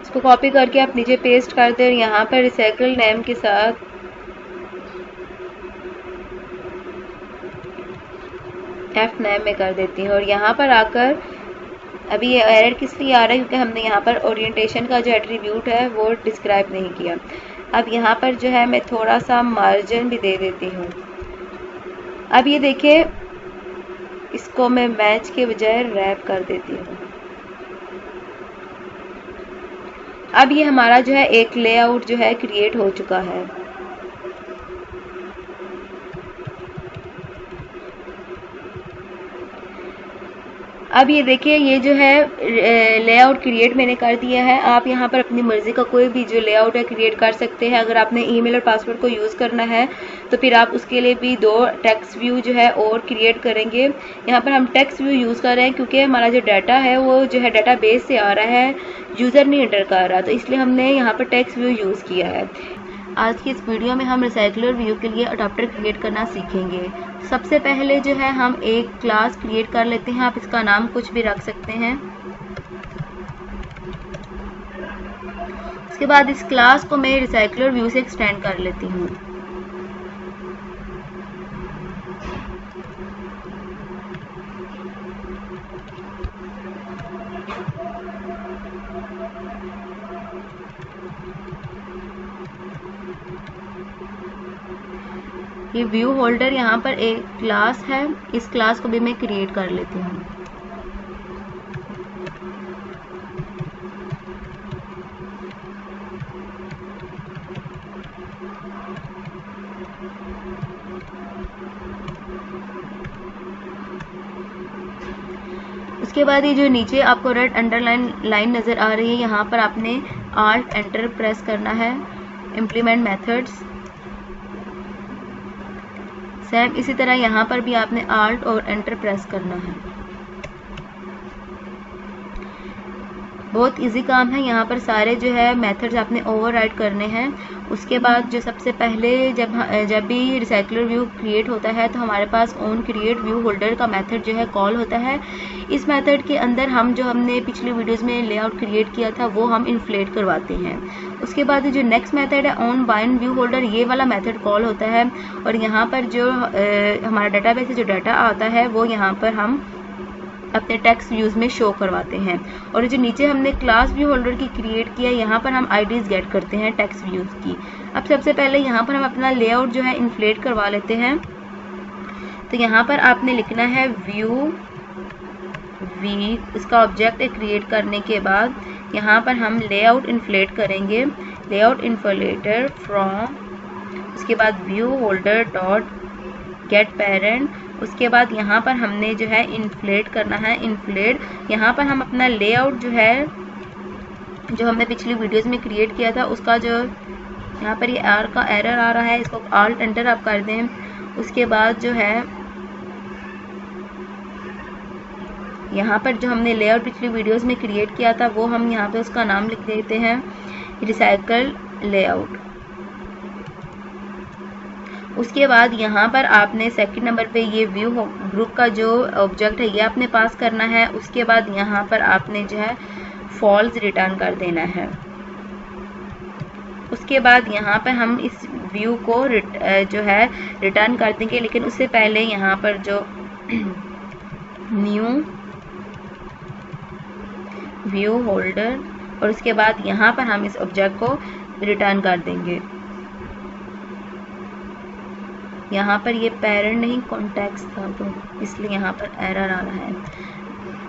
इसको कॉपी करके आप नीचे पेस्ट कर दें और यहाँ पर रिसाइकल नेम के साथ एफ नेम में कर देती हूँ। और यहाँ पर आकर अभी ये एरर किस लिए आ रहा है, क्योंकि हमने यहाँ पर ओरिएंटेशन का जो एट्रीब्यूट है वो डिस्क्राइब नहीं किया। अब यहाँ पर जो है मैं थोड़ा सा मार्जिन भी दे देती हूँ। अब ये देखिए, इसको मैं मैच के बजाय रैप कर देती हूँ। अब ये हमारा जो है एक लेआउट जो है क्रिएट हो चुका है। अब ये देखिए, ये जो है लेआउट क्रिएट मैंने कर दिया है। आप यहाँ पर अपनी मर्जी का कोई भी जो लेआउट है क्रिएट कर सकते हैं। अगर आपने ईमेल और पासवर्ड को यूज़ करना है तो फिर आप उसके लिए भी 2 टेक्स्ट व्यू जो है और क्रिएट करेंगे। यहाँ पर हम टेक्स्ट व्यू यूज़ कर रहे हैं क्योंकि हमारा जो डाटा है वो जो है डाटा बेस से आ रहा है, यूज़र नहीं एंटर कर रहा, तो इसलिए हमने यहाँ पर टेक्स्ट व्यू यूज़ किया है। आज की इस वीडियो में हम रिसाइकलर व्यू के लिए अडॉप्टर क्रिएट करना सीखेंगे। सबसे पहले जो है हम एक क्लास क्रिएट कर लेते हैं। आप इसका नाम कुछ भी रख सकते हैं। उसके बाद इस क्लास को मैं रिसाइकलर व्यू से एक्सटेंड कर लेती हूँ। ये व्यू होल्डर यहाँ पर एक क्लास है, इस क्लास को भी मैं क्रिएट कर लेती हूँ। उसके बाद ये जो नीचे आपको रेड अंडरलाइन लाइन नज़र आ रही है, यहाँ पर आपने Alt Enter प्रेस करना है। इम्प्लीमेंट मेथड्स, सेम इसी तरह यहाँ पर भी आपने Alt और Enter प्रेस करना है। बहुत इजी काम है। यहाँ पर सारे जो है मेथड्स आपने ओवरराइड करने हैं। उसके बाद जो सबसे पहले जब भी रिसाइकलर व्यू क्रिएट होता है तो हमारे pass on create view holder का मेथड जो है कॉल होता है। इस मेथड के अंदर हम जो हमने पिछली वीडियोस में लेआउट क्रिएट किया था वो हम इन्फ्लेट करवाते हैं। उसके बाद जो नेक्स्ट मेथड है ऑन बाइंड व्यू होल्डर, ये वाला मेथड कॉल होता है और यहाँ पर जो हमारा डाटाबेस से जो डाटा आता है वो यहाँ पर हम अपने टेक्स्ट व्यूज में शो करवाते हैं। और जो नीचे हमने क्लास व्यू होल्डर की क्रिएट किया, यहाँ पर हम आईडीज गेट करते हैं टेक्स्ट व्यूज की। अब सबसे पहले यहाँ पर हम अपना लेआउट जो है इन्फ्लेट करवा लेते हैं। तो यहाँ पर आपने लिखना है व्यू वी, इसका ऑब्जेक्ट क्रिएट करने के बाद यहाँ पर हम लेआउट इन्फ्लेट करेंगे। लेआउट इन्फ्लेटर फ्रॉम, उसके बाद view holder dot gate parent. उसके बाद यहाँ पर हमने जो है इन्फ्लेट करना है। इन्फ्लेट, यहाँ पर हम अपना लेआउट जो है जो हमने पिछली वीडियोस में क्रिएट किया था उसका जो यहाँ पर ये आर का एरर आ रहा है, इसको Alt Enter आप कर दें। उसके बाद जो है यहाँ पर जो हमने लेआउट पिछली वीडियोस में क्रिएट किया था वो हम यहाँ पे उसका नाम लिख देते हैं रिसाइकल लेआउट। उसके बाद यहाँ पर आपने सेकंड नंबर पे ये व्यू ग्रुप का जो ऑब्जेक्ट है ये आपने पास करना है। उसके बाद यहाँ पर आपने जो है फॉल्स रिटर्न कर देना है। उसके बाद यहाँ पर हम इस व्यू को जो है रिटर्न कर देंगे, लेकिन उससे पहले यहाँ पर जो न्यू व्यू होल्डर और उसके बाद यहाँ पर हम इस ऑब्जेक्ट को रिटर्न कर देंगे। यहाँ पर ये पेरेंट नहीं कॉन्टेक्स्ट था तो इसलिए यहाँ पर एरर आ रहा है।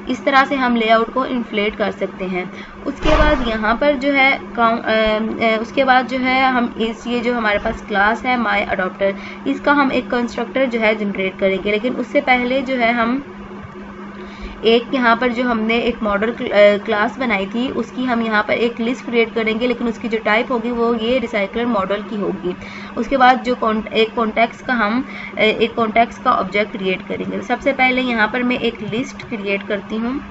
इस तरह से हम लेआउट को इन्फ्लेट कर सकते हैं। उसके बाद यहाँ पर जो है उसके बाद जो है हम ये जो हमारे पास क्लास है माई अडॉप्टर, इसका हम एक कंस्ट्रक्टर जो है जनरेट करेंगे। लेकिन उससे पहले जो है हम एक यहाँ पर जो हमने एक मॉडल क्लास बनाई थी उसकी हम यहाँ पर एक लिस्ट क्रिएट करेंगे, लेकिन उसकी जो टाइप होगी वो ये रिसाइकलर मॉडल की होगी। उसके बाद जो एक कॉन्टेक्स्ट का ऑब्जेक्ट क्रिएट करेंगे। सबसे पहले यहाँ पर मैं एक लिस्ट क्रिएट करती हूँ।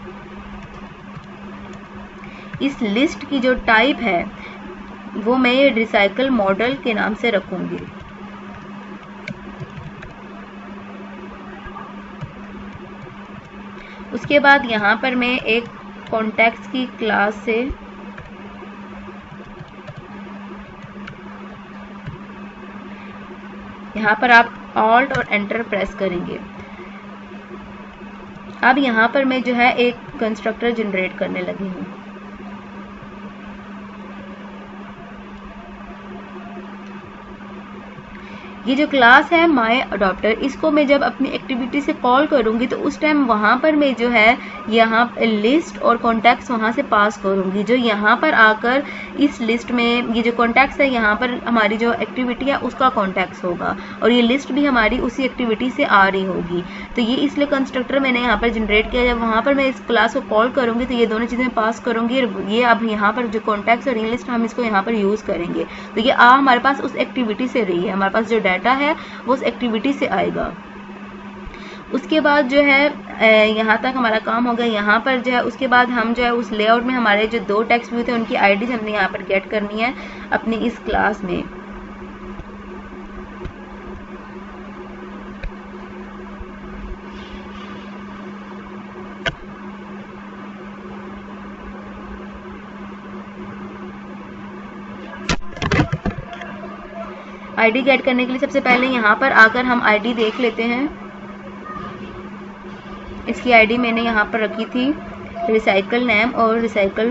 इस लिस्ट की जो टाइप है वो मैं रिसाइकल मॉडल के नाम से रखूँगी। उसके बाद यहाँ पर मैं एक कॉन्टेक्स्ट की क्लास से यहाँ पर आप ऑल्ट और एंटर प्रेस करेंगे। अब यहाँ पर मैं जो है एक कंस्ट्रक्टर जनरेट करने लगी हूँ। ये जो क्लास है माई अडॉप्टर, इसको मैं जब अपनी एक्टिविटी से कॉल करूंगी तो उस टाइम वहां पर मैं जो है यहाँ लिस्ट और कॉन्टैक्ट्स वहां से पास करूंगी। जो यहाँ पर आकर इस लिस्ट में ये जो कॉन्टैक्ट्स है यहाँ पर हमारी जो एक्टिविटी है उसका कॉन्टैक्ट्स होगा और ये लिस्ट भी हमारी उसी एक्टिविटी से आ रही होगी। तो ये इसलिए कंस्ट्रक्टर मैंने यहाँ पर जनरेट किया। जब वहाँ पर मैं इस क्लास को कॉल करूंगी तो ये दोनों चीज़ें पास करूंगी। ये अब यहाँ पर जो कॉन्टैक्ट्स और ये लिस्ट हम इसको यहाँ पर यूज़ करेंगे। तो ये हमारे पास उस एक्टिविटी से रही है, हमारे पास जो डाटा है वो उस एक्टिविटी से आएगा। उसके बाद जो है यहाँ तक हमारा काम हो गया। यहाँ पर जो है उसके बाद हम जो है उस लेआउट में हमारे जो दो टेक्स्ट व्यू थे उनकी आईडीज हमने यहाँ पर गेट करनी है अपनी इस क्लास में। आईडी गेट करने के लिए सबसे पहले यहाँ पर आकर हम आईडी देख लेते हैं। इसकी आईडी मैंने यहाँ पर रखी थी रिसाइकल नेम और रिसाइकल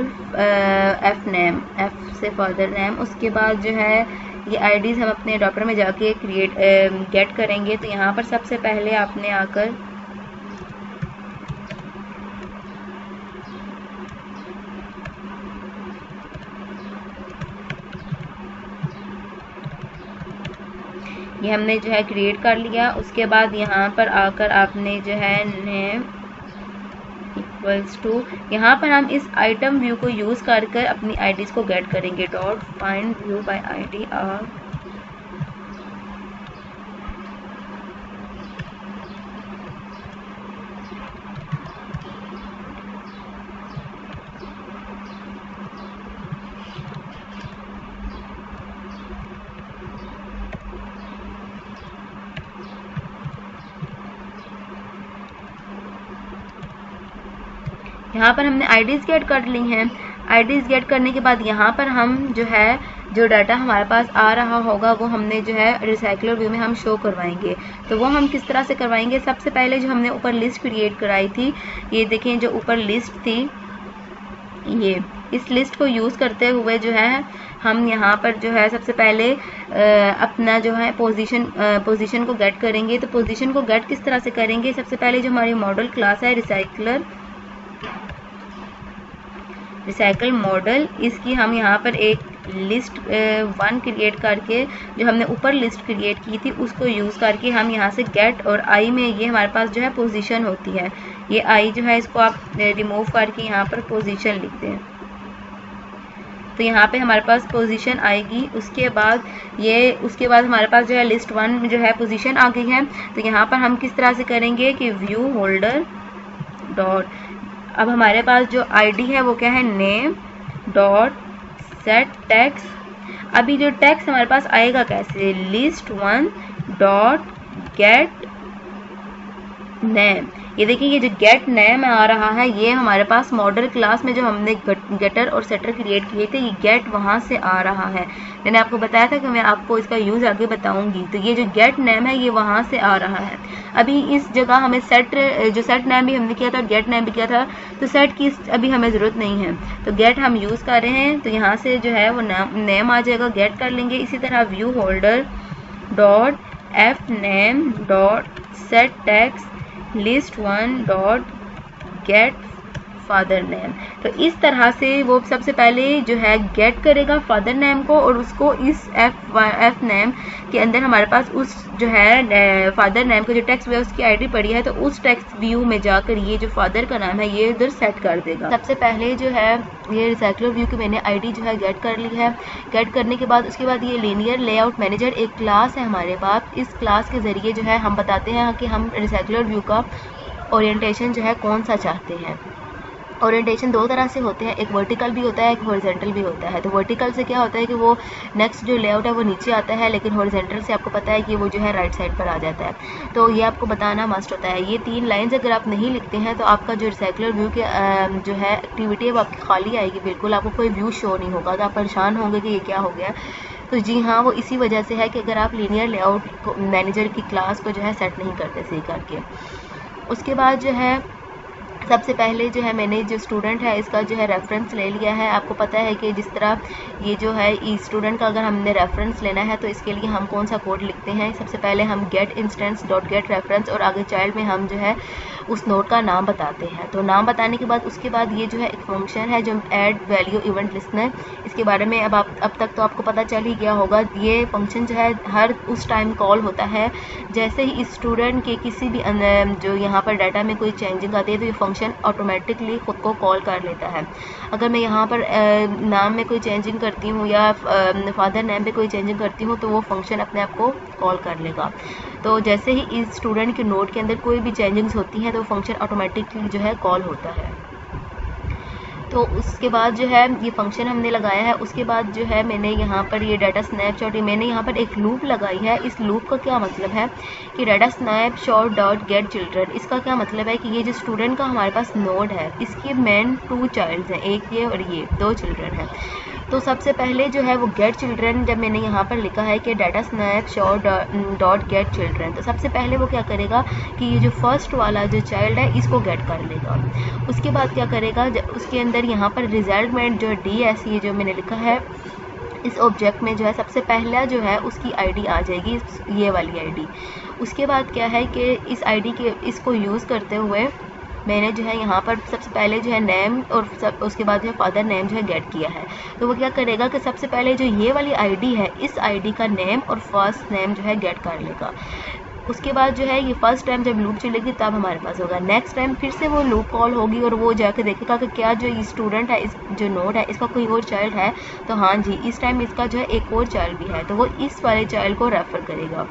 एफ नेम, एफ से फादर नेम। उसके बाद जो है ये आईडीज हम अपने अडॉप्टर में जाके गेट करेंगे। तो यहाँ पर सबसे पहले आपने आकर ये हमने जो है क्रिएट कर लिया। उसके बाद यहाँ पर आकर आपने जो है नेम इक्वल्स टू, यहाँ पर हम इस आइटम व्यू को यूज़ कर अपनी आईडीज़ को गेट करेंगे। Dot find view bye ID are यहाँ पर हमने आईडीज़ गेट कर ली हैं। आईडीज़ गेट करने के बाद यहाँ पर हम जो है जो डाटा हमारे पास आ रहा होगा वो हमने जो है रिसाइकलर व्यू में हम शो करवाएंगे। तो वो हम किस तरह से करवाएंगे, सबसे पहले जो हमने ऊपर लिस्ट क्रिएट कराई थी, ये देखें जो ऊपर लिस्ट थी, ये इस लिस्ट को यूज़ करते हुए जो है हम यहाँ पर जो है सबसे पहले अपना जो है पोजीशन को गेट करेंगे। तो पोजीशन को गेट किस तरह से करेंगे, सबसे पहले जो हमारी मॉडल क्लास है रिसाइकल मॉडल, इसकी हम यहाँ पर एक लिस्ट 1 क्रिएट करके जो हमने ऊपर लिस्ट क्रिएट की थी उसको यूज़ करके हम यहाँ से गेट और आई में ये हमारे पास जो है पोजीशन होती है, ये आई जो है इसको आप रिमूव करके यहाँ पर पोजीशन लिख दें। तो यहाँ पे हमारे पास पोजीशन आएगी। उसके बाद हमारे पास जो है लिस्ट 1 में जो है पोजीशन आ गई है। तो यहाँ पर हम किस तरह से करेंगे कि व्यू होल्डर डॉट, अब हमारे पास जो आईडी है वो क्या है, नेम डॉट सेट टैक्स। अभी जो टैक्स हमारे पास आएगा कैसे, लिस्ट 1 डॉट गेट नेम। ये देखिए ये जो गेट नेम आ रहा है ये हमारे पास मॉडल क्लास में जो हमने गेटर और सेटर क्रिएट किए थे, ये गेट वहाँ से आ रहा है। मैंने आपको बताया था कि मैं आपको इसका यूज़ आगे बताऊंगी। तो ये जो गेट नेम है ये वहाँ से आ रहा है। अभी इस जगह हमें सेट नेम भी हमने किया था और गेट नेम भी किया था, तो सेट की अभी हमें ज़रूरत नहीं है। तो गेट हम यूज़ कर रहे हैं, तो यहाँ से जो है वो नेम आ जाएगा, गेट कर लेंगे। इसी तरह view holder dot F name dot set tax list 1 dot gate father name. तो इस तरह से वो सबसे पहले जो है गेट करेगा फादर नेम को, और उसको इस एफ नेम के अंदर हमारे पास उस जो है फादर नेम का जो टेक्स्ट व्यू है उसकी आईडी पड़ी है, तो उस टेक्स्ट व्यू में जाकर ये जो फादर का नाम है ये इधर सेट कर देगा। सबसे पहले जो है ये रिसाइकलर व्यू की मैंने आईडी जो है गेट कर ली है। गेट करने के बाद उसके बाद ये लीनियर लेआउट मैनेजर एक क्लास है हमारे पास। इस क्लास के ज़रिए जो है हम बताते हैं कि हम रिसाइकलर व्यू का ओरिएंटेशन जो है कौन सा चाहते हैं। ओरिएंटेशन दो तरह से होते हैं, एक वर्टिकल भी होता है, एक हॉरिजॉन्टल भी होता है। तो वर्टिकल से क्या होता है कि वो नेक्स्ट जो लेआउट है वो नीचे आता है, लेकिन हॉरिजॉन्टल से आपको पता है कि वो जो है राइट साइड पर आ जाता है। तो ये आपको बताना मस्ट होता है। ये 3 लाइंस अगर आप नहीं लिखते हैं तो आपका जो रिसाइकलर व्यू के जो है एक्टिविटी है वो आपकी खाली आएगी, बिल्कुल आपको कोई व्यू शो नहीं होगा, तो आप परेशान होंगे कि ये क्या हो गया। तो जी हाँ, वो इसी वजह से है कि अगर आप लीनियर लेआउट मैनेजर की क्लास को जो है सेट नहीं करते सही करके। उसके बाद जो है सबसे पहले जो है मैंने जो स्टूडेंट है इसका जो है रेफरेंस ले लिया है। आपको पता है कि जिस तरह ये जो है इस स्टूडेंट का अगर हमने रेफरेंस लेना है तो इसके लिए हम कौन सा कोड लिखते हैं। सबसे पहले हम get instance dot get reference और आगे चाइल्ड में हम जो है उस नोड का नाम बताते हैं। तो नाम बताने के बाद उसके बाद ये जो है एक फंक्शन है जो ऐड वैल्यू इवेंट लिस्टनर, इसके बारे में अब तक तो आपको पता चल ही गया होगा। ये फंक्शन जो है हर उस टाइम कॉल होता है जैसे ही इस स्टूडेंट के किसी भी जो यहाँ पर डाटा में कोई चेंजिंग आती है तो ये फंक्शन ऑटोमेटिकली खुद को कॉल कर लेता है। अगर मैं यहाँ पर नाम में कोई चेंजिंग करती हूँ या फादर नेम पे कोई चेंजिंग करती हूँ तो वो फंक्शन अपने आप को कॉल कर लेगा। तो जैसे ही इस स्टूडेंट के नोड के अंदर कोई भी चेंजिंग्स होती हैं तो फंक्शन ऑटोमेटिकली जो है कॉल होता है। तो उसके बाद जो है ये फंक्शन हमने लगाया है। उसके बाद जो है मैंने यहाँ पर ये डाटा स्नैपशॉट, मैंने यहाँ पर एक लूप लगाई है। इस लूप का क्या मतलब है कि data snapshot dot gate children, इसका क्या मतलब है कि ये जो स्टूडेंट का हमारे पास नोड है इसके मेन 2 चाइल्ड्स हैं, एक ये और ये 2 चिल्ड्रन हैं। तो सबसे पहले जो है वो गेट चिल्ड्रन, जब मैंने यहाँ पर लिखा है कि data snapshot dot gate children, तो सबसे पहले वो क्या करेगा कि ये जो फर्स्ट वाला जो चाइल्ड है इसको गेट कर लेगा। उसके बाद क्या करेगा, उसके अंदर यहाँ पर रिजल्ट में जो DS ये जो मैंने लिखा है इस ऑब्जेक्ट में जो है सबसे पहला जो है उसकी आईडी आ जाएगी, ये वाली आईडी। उसके बाद क्या है कि इस आईडी के इसको यूज़ करते हुए मैंने जो है यहाँ पर सबसे पहले जो है नेम और उसके बाद जो है फादर नेम जो है गेट किया है। तो वो क्या करेगा कि सबसे पहले जो ये वाली आईडी है इस आईडी का नेम और फर्स्ट नेम जो है गेट कर लेगा। उसके बाद जो है ये फर्स्ट टाइम जब लूप चलेगी तब हमारे पास होगा। नेक्स्ट टाइम फिर से वो लूप कॉल होगी और वो जाकर देखेगा कि क्या जो ये स्टूडेंट है, इस जो नोड है इसका कोई और चाइल्ड है, तो हाँ जी इस टाइम इसका जो है एक और चाइल्ड भी है, तो वो इस वाले चाइल्ड को रेफर करेगा।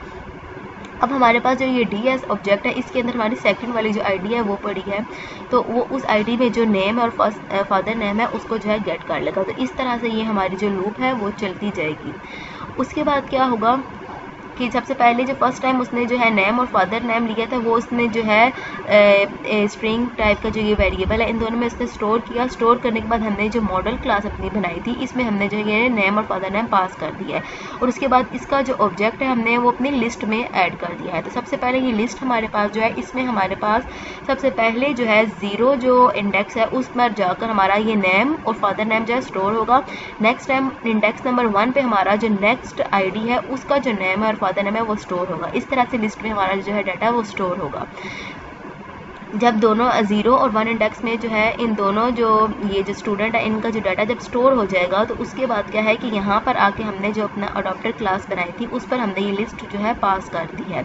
अब हमारे पास जो ये DS ऑब्जेक्ट है इसके अंदर हमारी सेकंड वाली जो आईडी है वो पड़ी है, तो वो उस आईडी में जो नेम और फर्स्ट फादर नेम है उसको जो है गेट कर लेगा। तो इस तरह से ये हमारी जो लूप है वो चलती जाएगी। उसके बाद क्या होगा कि सबसे पहले जो फर्स्ट टाइम उसने जो है नेम और फादर नेम लिया था वो उसने जो है स्ट्रिंग टाइप का जो ये वेरिएबल है इन दोनों में उसने स्टोर किया। स्टोर करने के बाद हमने जो मॉडल क्लास अपनी बनाई थी इसमें हमने जो ये नेम और फादर नेम पास कर दिया है, और उसके बाद इसका जो ऑब्जेक्ट है हमने वो अपनी लिस्ट में ऐड कर दिया है। तो सबसे पहले ये लिस्ट हमारे पास जो है इसमें हमारे पास सबसे पहले जो है 0 जो इंडेक्स है उस पर जाकर हमारा ये नेम और फादर नेम जो है स्टोर होगा। नेक्स्ट टाइम इंडेक्स नंबर 1 पे हमारा जो नेक्स्ट आईडी है उसका जो नेम है और फादर नेम है वो स्टोर होगा। इस तरह से लिस्ट में हमारा जो है डाटा वो स्टोर होगा। जब दोनों 0 और 1 इंडेक्स में जो है इन दोनों जो ये जो स्टूडेंट है इनका जो डाटा जब स्टोर हो जाएगा तो उसके बाद क्या है कि यहाँ पर आके हमने जो अपना अडॉप्टर क्लास बनाई थी उस पर हमने ये लिस्ट जो है पास कर दी है।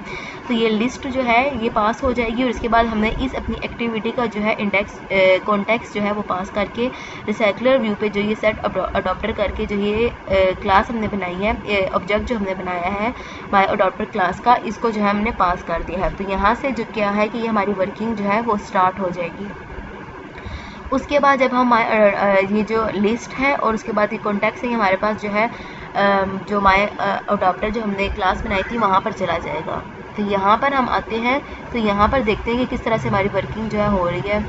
तो ये लिस्ट जो है ये पास हो जाएगी और इसके बाद हमने इस अपनी एक्टिविटी का जो है इंडेक्स कॉन्टेक्स्ट जो है वो पास करके रिसाइकलर व्यू पे जो ये सेट अडॉप्टर करके जो ये क्लास हमने बनाई है, ऑब्जेक्ट जो हमने बनाया है माय अडॉप्टर क्लास का, इसको जो है हमने पास कर दिया है। तो यहाँ से जो क्या है कि ये हमारी वर्किंग जो है वो स्टार्ट हो जाएगी। उसके बाद जब हम ये जो लिस्ट है और उसके बाद ये कॉन्टेक्ट से हमारे पास जो है जो माय अडॉप्टर जो हमने क्लास बनाई थी वहाँ पर चला जाएगा। तो यहाँ पर हम आते हैं तो यहाँ पर देखते हैं कि किस तरह से हमारी वर्किंग जो है हो रही है।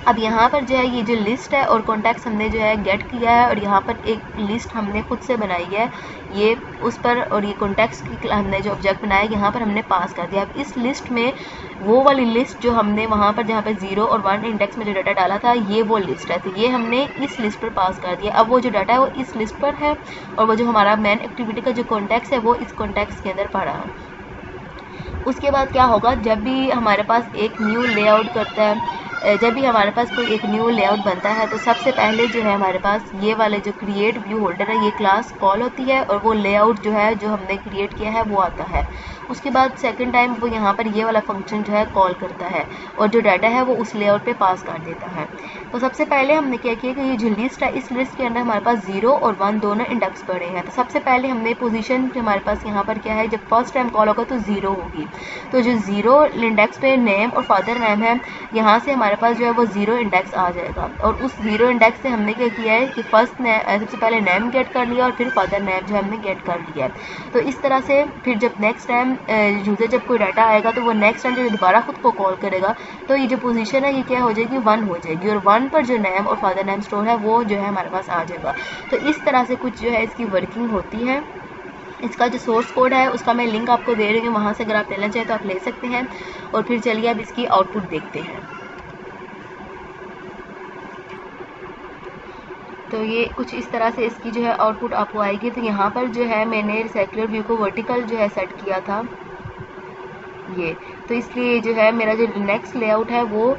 अब यहाँ पर जो है ये जो लिस्ट है और कॉन्टैक्ट्स हमने जो है गेट किया है और यहाँ पर एक लिस्ट हमने खुद से बनाई है ये उस पर, और ये कॉन्टैक्ट्स की हमने जो ऑब्जेक्ट बनाया यहाँ पर हमने पास कर दिया। अब इस लिस्ट में वो वाली लिस्ट जो हमने वहाँ पर जहाँ पर 0 और 1 इंडेक्स में जो डाटा डाला था ये वो लिस्ट है, तो ये हमने इस लिस्ट पर पास कर दिया। अब वो जो डाटा है वो इस लिस्ट पर है और वो जो हमारा मेन एक्टिविटी का जो कॉन्टैक्ट्स है वो इस कॉन्टैक्ट्स के अंदर पड़ा है। उसके बाद क्या होगा, जब भी हमारे पास एक न्यू लेआउट करता है जब भी हमारे पास कोई एक न्यू लेआउट बनता है तो सबसे पहले जो है हमारे पास ये वाले जो क्रिएट व्यू होल्डर है, ये क्लास कॉल होती है और वो लेआउट जो है जो हमने क्रिएट किया है वो आता है। उसके बाद सेकंड टाइम वो यहाँ पर ये वाला फंक्शन जो है कॉल करता है और जो डाटा है वो उस लेआउट पे पास कर देता है। तो सबसे पहले हमने क्या किया कि ये जो लिस्ट है, इस लिस्ट के अंदर हमारे पास 0 और 1 दोनों इंडेक्स पड़े हैं। तो सबसे पहले हमने पोजीशन हमारे पास यहाँ पर क्या है, जब फर्स्ट टाइम कॉल होगा तो 0 होगी, तो जो 0 इंडेक्स पे नेम और फादर नेम है, यहाँ से हमारे पास जो है वो 0 इंडेक्स आ जाएगा। और उस 0 इंडेक्स से हमने क्या किया है कि फर्स्ट सबसे पहले नेम गेट कर लिया और फिर फादर नेम जो हमने गेट कर लिया है। तो इस तरह से फिर जब नेक्स्ट टाइम यूज़र जब कोई डाटा आएगा तो वो नेक्स्ट टाइम जब दोबारा खुद को कॉल करेगा तो ये जो पोजीशन है ये क्या हो जाएगी, 1 हो जाएगी और 1 पर जो नेम और फादर नेम स्टोर है वो जो है हमारे पास आ जाएगा। तो इस तरह से कुछ जो है इसकी वर्किंग होती है। इसका जो सोर्स कोड है उसका मैं लिंक आपको दे रही हूँ, वहाँ से अगर आप लेना चाहें तो आप ले सकते हैं। और फिर चलिए अब इसकी आउटपुट देखते हैं। तो ये कुछ इस तरह से इसकी जो है आउटपुट आपको आएगी। तो यहाँ पर जो है मैंने सर्कुलर व्यू को वर्टिकल जो है सेट किया था ये, तो इसलिए जो है मेरा जो नेक्स्ट लेआउट है वो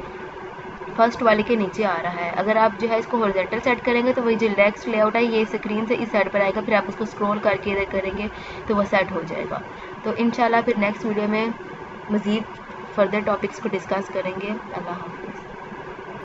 फर्स्ट वाले के नीचे आ रहा है। अगर आप जो है इसको हॉरिजॉन्टल सेट करेंगे तो वही जो नेक्स्ट लेआउट है ये स्क्रीन से इस साइड पर आएगा, फिर आप उसको स्क्रॉल करके इधर करेंगे तो वो सेट हो जाएगा। तो इंशाल्लाह फिर नेक्स्ट वीडियो में मज़ीद फर्दर टॉपिक्स को डिस्कस करेंगे। अल्लाह हाफ़िज़।